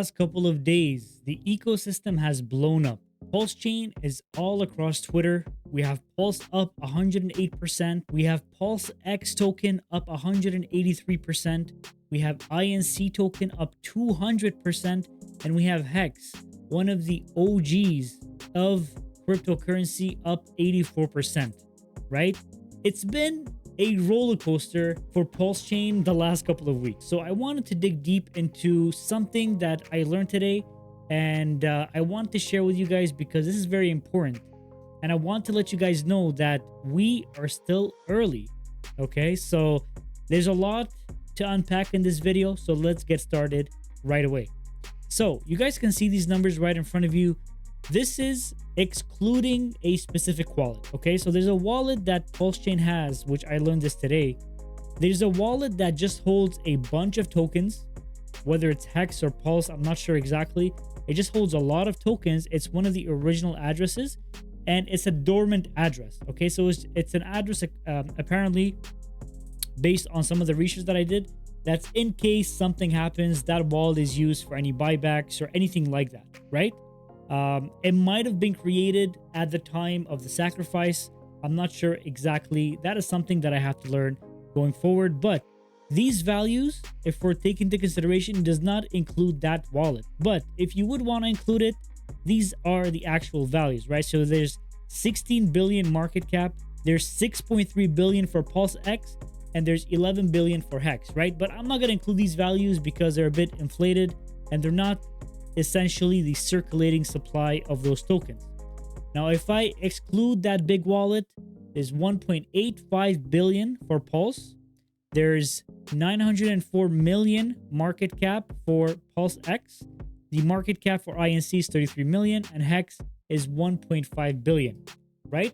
last couple of days, the ecosystem has blown up. Pulsechain is all across Twitter. We have Pulse up 108%. We have PulseX token up 183%. We have INC token up 200%. And we have HEX, one of the OGs of cryptocurrency, up 84%, right? It's been a roller coaster for Pulsechain the last couple of weeks. So I wanted to dig deep into something that I learned today, and I want to share with you guys because this is very important. And I want to let you guys know that we are still early. Okay, so there's a lot to unpack in this video. So let's get started right away. So you guys can see these numbers right in front of you. This is excluding a specific wallet. Okay, so there's a wallet that Pulsechain has, which I learned this today. There's a wallet that just holds a bunch of tokens, whether it's HEX or Pulse, I'm not sure exactly. It just holds a lot of tokens. It's one of the original addresses, and it's a dormant address. Okay, so it's an address apparently based on some of the research that I did. That's in case something happens, that wallet is used for any buybacks or anything like that, right? It might have been created at the time of the sacrifice. I'm not sure exactly. That is something that I have to learn going forward. But these values, if we're taking into consideration, does not include that wallet. But if you would want to include it, these are the actual values, right? So there's 16 billion market cap. There's 6.3 billion for PulseX, and there's 11 billion for HEX, right? But I'm not going to include these values because they're a bit inflated and they're not essentially the circulating supply of those tokens. Now, if I exclude that big wallet, there's 1.85 billion for Pulse. There's 904 million market cap for PulseX. The market cap for INC is 33 million and HEX is 1.5 billion, right?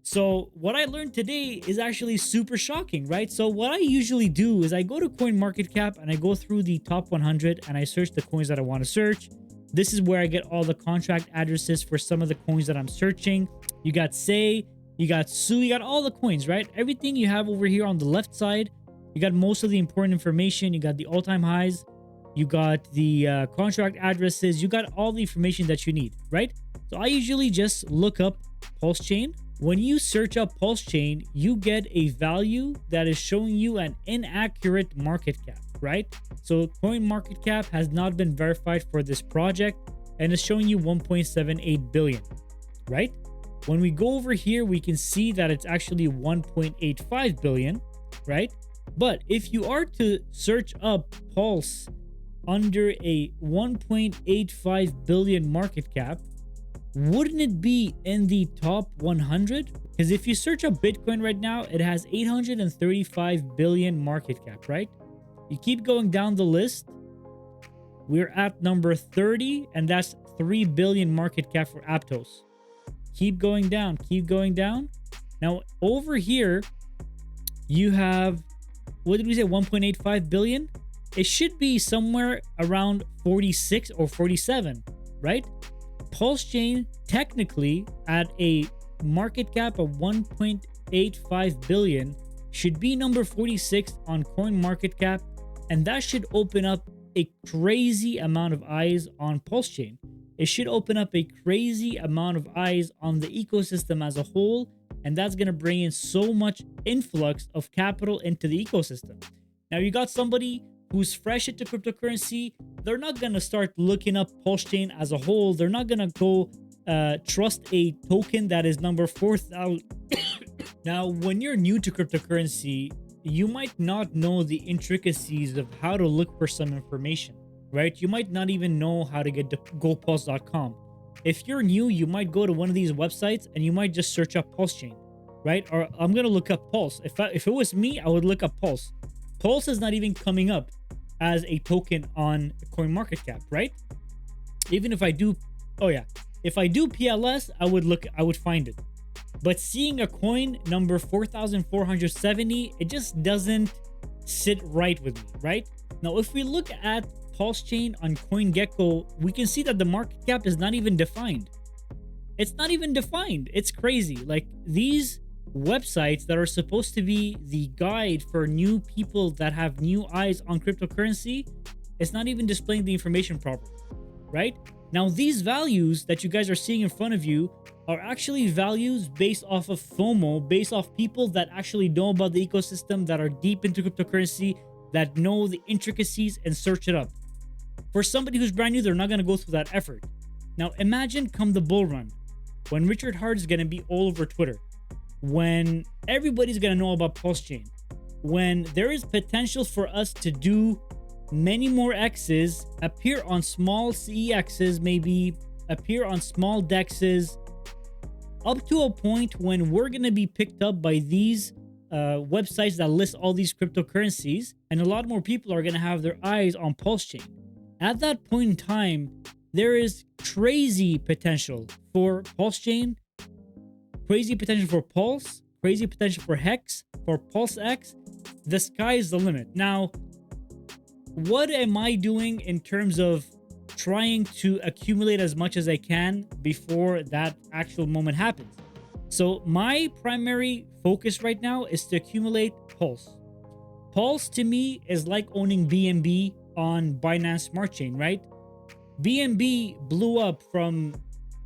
So what I learned today is actually super shocking, right? So what I usually do is I go to CoinMarketCap and I go through the top 100 and I search the coins that I want to search. This is where I get all the contract addresses for some of the coins that I'm searching. You got Say, you got Su, you got all the coins, right? Everything you have over here on the left side. You got most of the important information. You got the all-time highs. You got the contract addresses. You got all the information that you need, right? So I usually just look up Pulsechain. When you search up Pulsechain, you get a value that is showing you an inaccurate market cap, right? So CoinMarketCap has not been verified for this project and is showing you 1.78 billion, right? When we go over here, we can see that it's actually 1.85 billion, right? But if you are to search up Pulse under a 1.85 billion market cap, wouldn't it be in the top 100? Because if you search up Bitcoin right now, it has 835 billion market cap, right? You keep going down the list, we're at number 30, and that's 3 billion market cap for Aptos. Keep going down, keep going down. Now, over here, you have, what did we say, 1.85 billion? It should be somewhere around 46 or 47, right? Pulsechain technically at a market cap of 1.85 billion should be number 46 on CoinMarketCap, and that should open up a crazy amount of eyes on Pulsechain. It should open up a crazy amount of eyes on the ecosystem as a whole, and that's going to bring in so much influx of capital into the ecosystem. Now you got somebody who's fresh into cryptocurrency. They're not going to start looking up Pulsechain as a whole. They're not going to go trust a token that is number 4,000. Now, when you're new to cryptocurrency, you might not know the intricacies of how to look for some information, right? You might not even know how to get to gopulse.com. If you're new, you might go to one of these websites and you might just search up Pulsechain, right? Or I'm going to look up Pulse. If it was me, I would look up Pulse. Pulse is not even coming up as a token on CoinMarketCap, right? Even if I do, if I do PLS, I would find it. But seeing a coin number 4,470, it just doesn't sit right with me, right? Now, if we look at Pulsechain on CoinGecko, we can see that the market cap is not even defined. It's not even defined. It's crazy. Like, these websites that are supposed to be the guide for new people that have new eyes on cryptocurrency, It's not even displaying the information properly, right? Now, these values that you guys are seeing in front of you are actually values based off of FOMO, based off people that actually know about the ecosystem, that are deep into cryptocurrency, that know the intricacies and search it up. For somebody who's brand new, they're not going to go through that effort. Now, imagine come the bull run, when Richard Hart is going to be all over Twitter, when everybody's going to know about Pulsechain, when there is potential for us to do many more X's, appear on small CEXs, maybe appear on small DEXs, up to a point when we're going to be picked up by these websites that list all these cryptocurrencies, and a lot more people are going to have their eyes on Pulsechain. At that point in time, there is crazy potential for Pulsechain, crazy potential for Pulse, crazy potential for HEX, for PulseX. The sky is the limit. Now, what am I doing in terms of trying to accumulate as much as I can before that actual moment happens? So my primary focus right now is to accumulate Pulse. Pulse to me is like owning BNB on Binance Smart Chain, right? BNB blew up from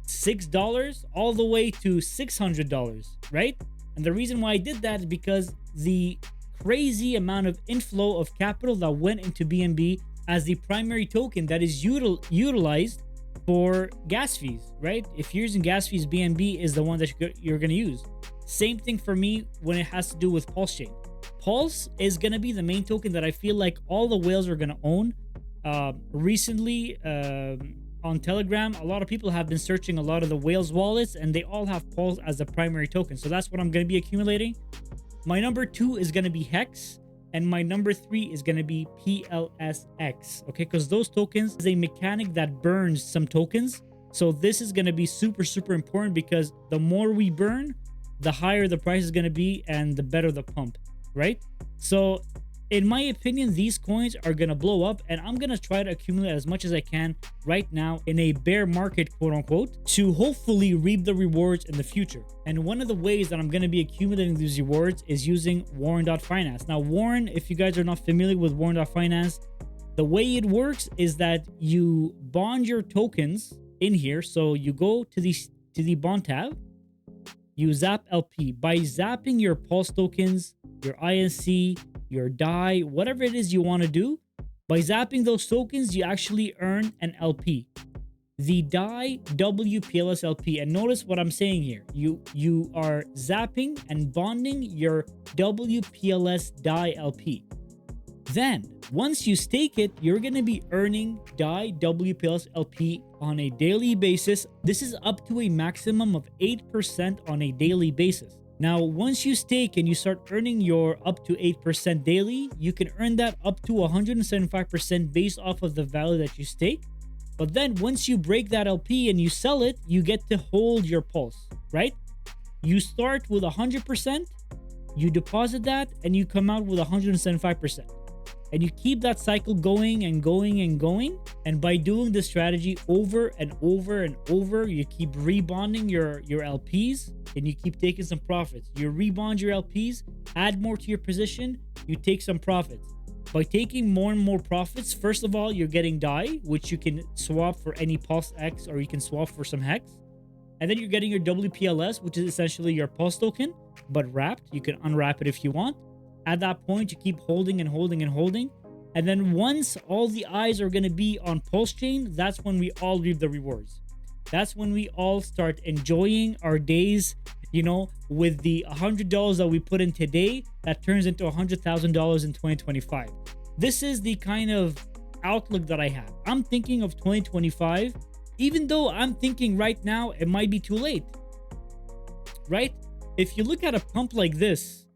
$6 all the way to $600, right? And the reason why I did that is because the crazy amount of inflow of capital that went into BNB as the primary token that is utilized for gas fees, right? If you're using gas fees, BNB is the one that you're going to use. Same thing for me when it has to do with Pulsechain. Pulse is going to be the main token that I feel like all the whales are going to own. Recently, on Telegram, a lot of people have been searching a lot of the whales wallets, and they all have Pulse as the primary token. So that's what I'm going to be accumulating. My number 2 is going to be HEX, and my number 3 is going to be PLSX, okay? Because those tokens is a mechanic that burns some tokens. So this is going to be super, super important, because the more we burn, the higher the price is going to be and the better the pump, right? So in my opinion, these coins are going to blow up, and I'm going to try to accumulate as much as I can right now in a bear market, quote unquote, to hopefully reap the rewards in the future. And one of the ways that I'm going to be accumulating these rewards is using Warren.Finance. Now, Warren, if you guys are not familiar with Warren.Finance, the way it works is that you bond your tokens in here. So you go to the bond tab, you zap LP. By zapping your Pulse tokens, your INC, your Dai, whatever it is you want to do, by zapping those tokens, you actually earn an LP. The Dai-WPLS LP. And notice what I'm saying here. You are zapping and bonding your WPLS Dai LP. Then, once you stake it, you're going to be earning Dai-WPLS LP on a daily basis. This is up to a maximum of 8% on a daily basis. Now, once you stake and you start earning your up to 8% daily, you can earn that up to 175% based off of the value that you stake. But then once you break that LP and you sell it, you get to hold your Pulse, right? You start with 100%, you deposit that, and you come out with 175%. And you keep that cycle going and going and going. And by doing this strategy over and over and over, you keep rebonding your LPs, and you keep taking some profits. You rebond your LPs, add more to your position, you take some profits. By taking more and more profits, first of all, you're getting Dai, which you can swap for any PulseX, or you can swap for some HEX. And then you're getting your WPLS, which is essentially your Pulse token, but wrapped. You can unwrap it if you want. At that point, you keep holding and holding and holding. And then once all the eyes are going to be on Pulsechain, that's when we all reap the rewards. That's when we all start enjoying our days, you know, with the $100 that we put in today, that turns into $100,000 in 2025. This is the kind of outlook that I have. I'm thinking of 2025, even though I'm thinking right now it might be too late, right? If you look at a pump like this,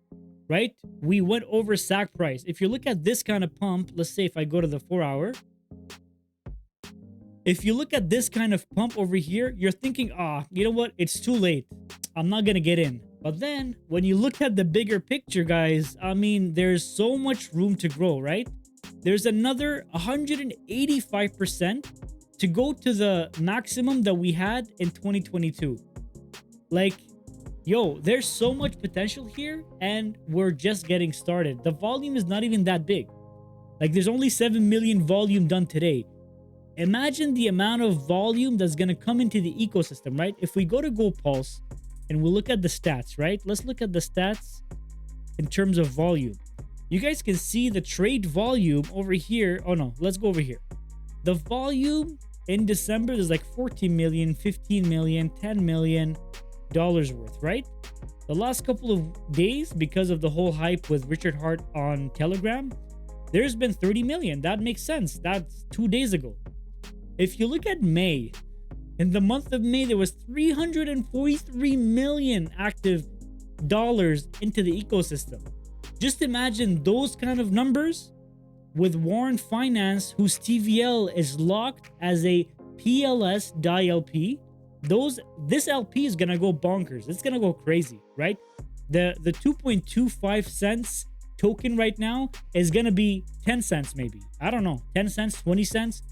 right? We went over sack price. If you look at this kind of pump, let's say if I go to the 4-hour, if you look at this kind of pump over here, you're thinking, you know what? It's too late. I'm not going to get in. But then when you look at the bigger picture, guys, I mean, there's so much room to grow, right? There's another 185% to go to the maximum that we had in 2022. Like, yo, there's so much potential here, and we're just getting started. The volume is not even that big. Like there's only 7 million volume done today. Imagine the amount of volume that's going to come into the ecosystem, right? If we go to GoPulse and we look at the stats, right? Let's look at the stats in terms of volume. You guys can see the trade volume over here. Oh no, let's go over here. The volume in December is like 14 million, 15 million, 10 million dollars worth, right? The last couple of days, because of the whole hype with Richard Hart on Telegram, there's been 30 million. That makes sense. That's 2 days ago. If you look at May, in the month of May, there was 343 million active dollars into the ecosystem. Just imagine those kind of numbers with Warren.Finance, whose TVL is locked as a PLS Dai LP. This LP is gonna go bonkers. It's gonna go crazy, right? The 2.25 cents token right now is gonna be 10 cents maybe. I don't know, 10 cents, 20 cents.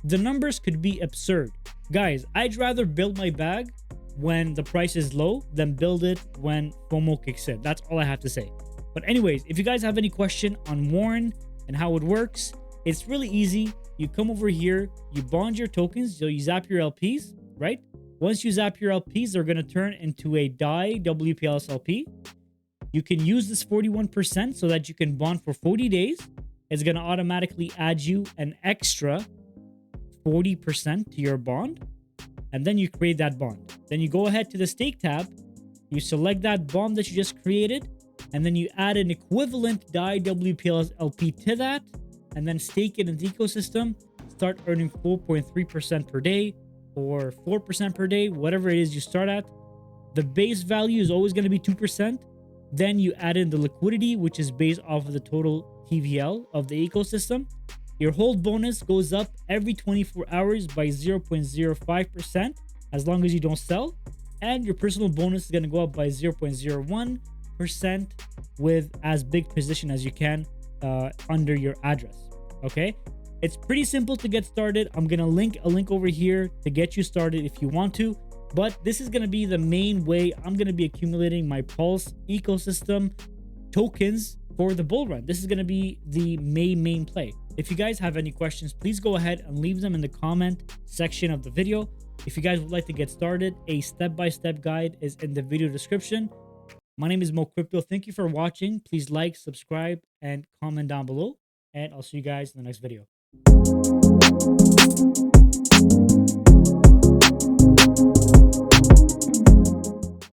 The numbers could be absurd. Guys, I'd rather build my bag when the price is low than build it when FOMO kicks in. That's all I have to say. But anyways, if you guys have any question on Warren and how it works, it's really easy. You come over here, you bond your tokens, so you zap your LPs, right? Once you zap your LPs, they're going to turn into a Dai-WPLS LP. You can use this 41% so that you can bond for 40 days. It's going to automatically add you an extra 40% to your bond. And then you create that bond. Then you go ahead to the stake tab. You select that bond that you just created. And then you add an equivalent Dai-WPLS LP to that. And then stake it in the ecosystem. Start earning 4.3% per day or 4% per day, whatever it is you start at. The base value is always going to be 2%. Then you add in the liquidity, which is based off of the total TVL of the ecosystem. Your hold bonus goes up every 24 hours by 0.05% as long as you don't sell. And your personal bonus is going to go up by 0.01% with as big position as you can under your address. Okay? It's pretty simple to get started. I'm going to link a link over here to get you started if you want to. But this is going to be the main way I'm going to be accumulating my Pulse ecosystem tokens for the bull run. This is going to be the main play. If you guys have any questions, please go ahead and leave them in the comment section of the video. If you guys would like to get started, a step-by-step guide is in the video description. My name is Mo Crypto. Thank you for watching. Please like, subscribe, and comment down below. And I'll see you guys in the next video.